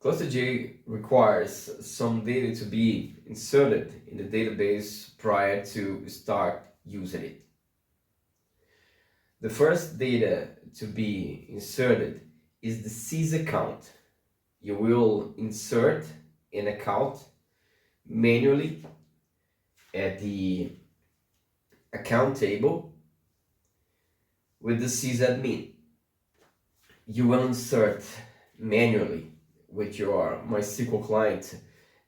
ClusterJ requires some data to be inserted in the database prior to start using it. The first data to be inserted is the sys account. You will insert an account manually at the account table with the sysadmin. You will insert manually with your MySQL client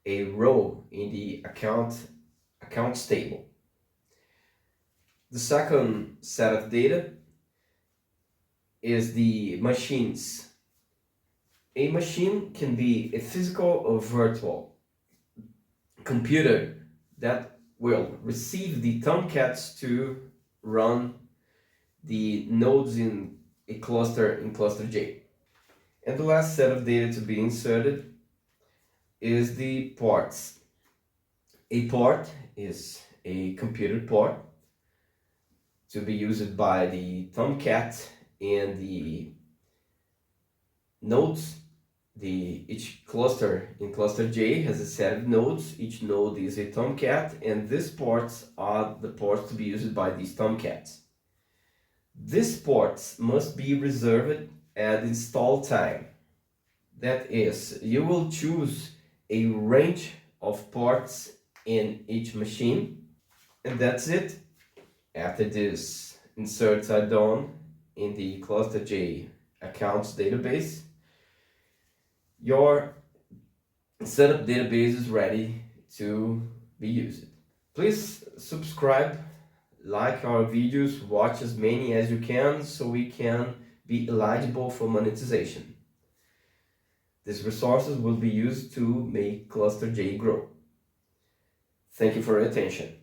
a row in the accounts table. The second set of data is the machines. A machine can be a physical or virtual computer that will receive the tomcats to run the nodes in a cluster in ClusterJ. And the last set of data to be inserted is the ports. A port is a computer port to be used by the tomcat and the nodes. Each cluster in ClusterJ has a set of nodes. Each node is a tomcat, and these ports are the ports to be used by these tomcats. These ports must be reserved at install time. That is, you will choose a range of ports in each machine, and that's it. After these inserts are done in the ClusterJ accounts database, your setup database is ready to be used. Please subscribe, like our videos, watch as many as you can so we can be eligible for monetization. These resources will be used to make ClusterJ grow. Thank you for your attention.